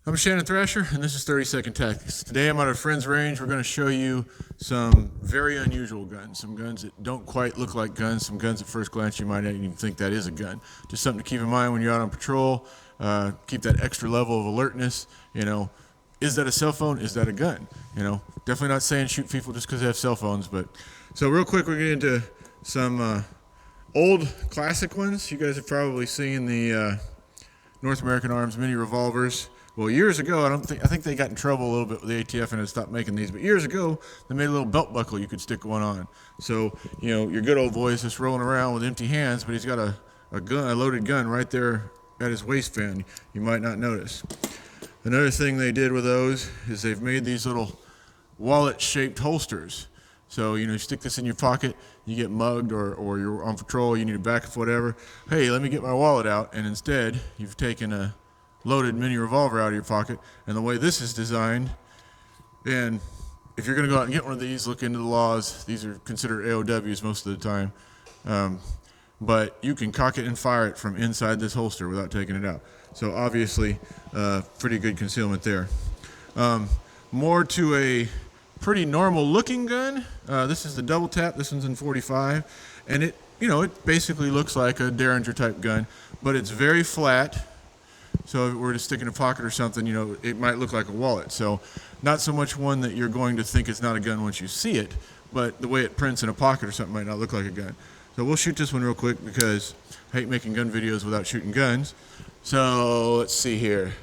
I'm Shannon Thrasher, and this is 30-Second Tactics. Today I'm at a friend's range. We're going to show you some very unusual guns, some guns that don't quite look like guns, some guns at first glance you might not even think that is a gun. Just something to keep in mind when you're out on patrol. Keep that extra level of alertness. Is that a cell phone? Is that a gun? Definitely not saying shoot people just because they have cell phones. But so real quick, we're getting into some old classic ones. You guys have probably seen the North American Arms mini revolvers. Well, years ago, I think they got in trouble a little bit with the ATF and had stopped making these. But years ago, they made a little belt buckle you could stick one on. So your good old boy is just rolling around with empty hands, but he's got a loaded gun right there at his waistband. You might not notice. Another thing they did with those is they've made these little wallet-shaped holsters. So, you stick this in your pocket, you get mugged or you're on patrol, you need a backup, whatever. Hey, let me get my wallet out. And instead, you've taken a loaded mini revolver out of your pocket. And the way this is designed, and if you're going to go out and get one of these, look into the laws. These are considered AOWs most of the time. But you can cock it and fire it from inside this holster without taking it out. So obviously, pretty good concealment there. More to a pretty normal looking gun. This is the double tap. This one's in 45, and it basically looks like a Derringer type gun, but it's very flat. So if it were to stick in a pocket or something, it might look like a wallet. So not so much one that you're going to think it's not a gun once you see it, but the way it prints in a pocket or something might not look like a gun. So we'll shoot this one real quick because I hate making gun videos without shooting guns. So let's see here.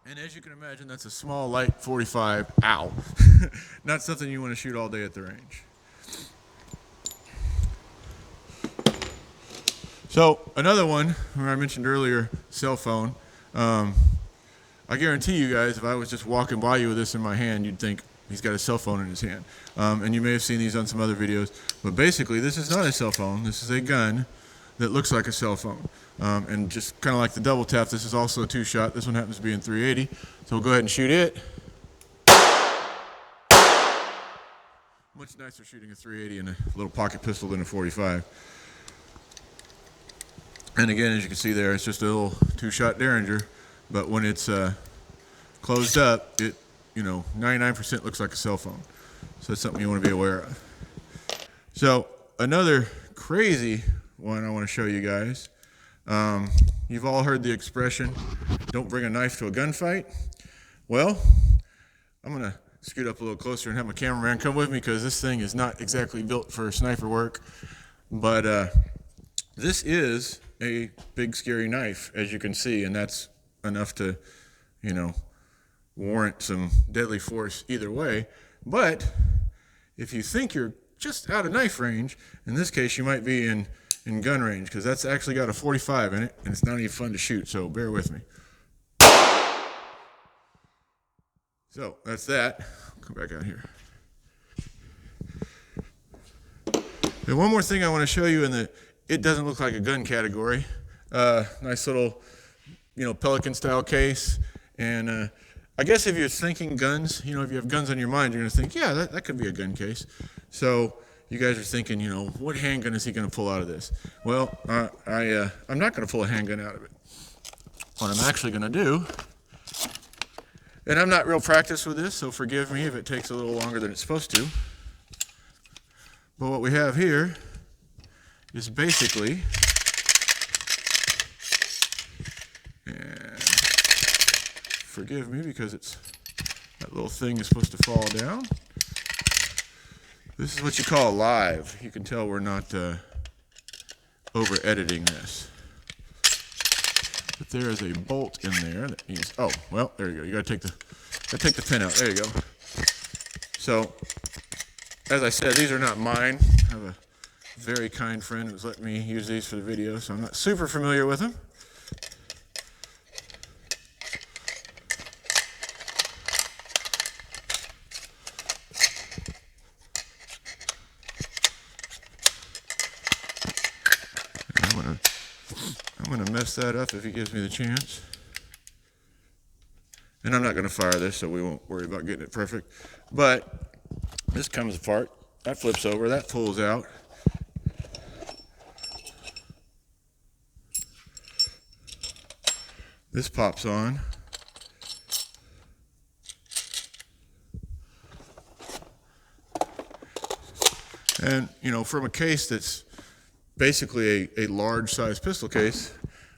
And as you can imagine, that's a small, light 45. Ow. Not something you want to shoot all day at the range. So another one, where I mentioned earlier, cell phone. I guarantee you guys, if I was just walking by you with this in my hand, you'd think he's got a cell phone in his hand. And you may have seen these on some other videos. But basically, this is not a cell phone. This is a gun that looks like a cell phone. And just kind of like the double tap, this is also a two-shot. This one happens to be in 380. So we'll go ahead and shoot it. Much nicer shooting a 380 and a little pocket pistol than a 45. And again, as you can see there, it's just a little two-shot Derringer. But when it's closed up, it 99% looks like a cell phone. So that's something you want to be aware of. So another crazy one I want to show you guys. You've all heard the expression, don't bring a knife to a gunfight. Well, I'm going to scoot up a little closer and have my cameraman come with me because this thing is not exactly built for sniper work. But this is a big scary knife, as you can see, and that's enough to, warrant some deadly force either way. But if you think you're just out of knife range, in this case you might be in gun range, because that's actually got a 45 in it, and it's not even fun to shoot, so bear with me. So that's that. Come back out here. And one more thing I want to show you in the it doesn't look like a gun category. Nice little, Pelican style case. And I guess if you're thinking guns, if you have guns on your mind, you're going to think, yeah, that could be a gun case. So you guys are thinking, what handgun is he going to pull out of this? Well, I'm not going to pull a handgun out of it. What I'm actually going to do, and I'm not real practiced with this, so forgive me if it takes a little longer than it's supposed to. But what we have here is basically, and forgive me because that little thing is supposed to fall down. This is what you call live. You can tell we're not over editing this. But there is a bolt in there that needs, oh, well, there you go. You gotta take the pin out. There you go. So, as I said, these are not mine. I have a very kind friend who's let me use these for the video, so I'm not super familiar with them. I'm gonna mess that up if he gives me the chance. And I'm not gonna fire this, so we won't worry about getting it perfect. But this comes apart, that flips over, that pulls out. This pops on. And, you know, from a case that's basically a large size pistol case,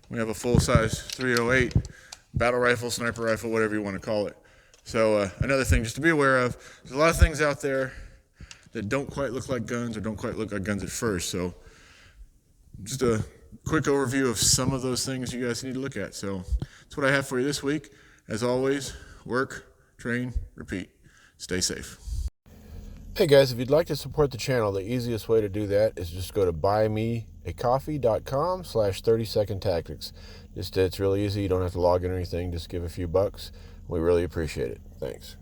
we have a full size .308 battle rifle, sniper rifle, whatever you want to call it. So another thing just to be aware of, there's a lot of things out there that don't quite look like guns or don't quite look like guns at first. So just a quick overview of some of those things you guys need to look at. So that's what I have for you this week. As always, work, train, repeat. Stay safe. Hey guys, if you'd like to support the channel, the easiest way to do that is just go to buymeacoffee.com/30secondtactics. It's really easy. You don't have to log in or anything. Just give a few bucks. We really appreciate it. Thanks.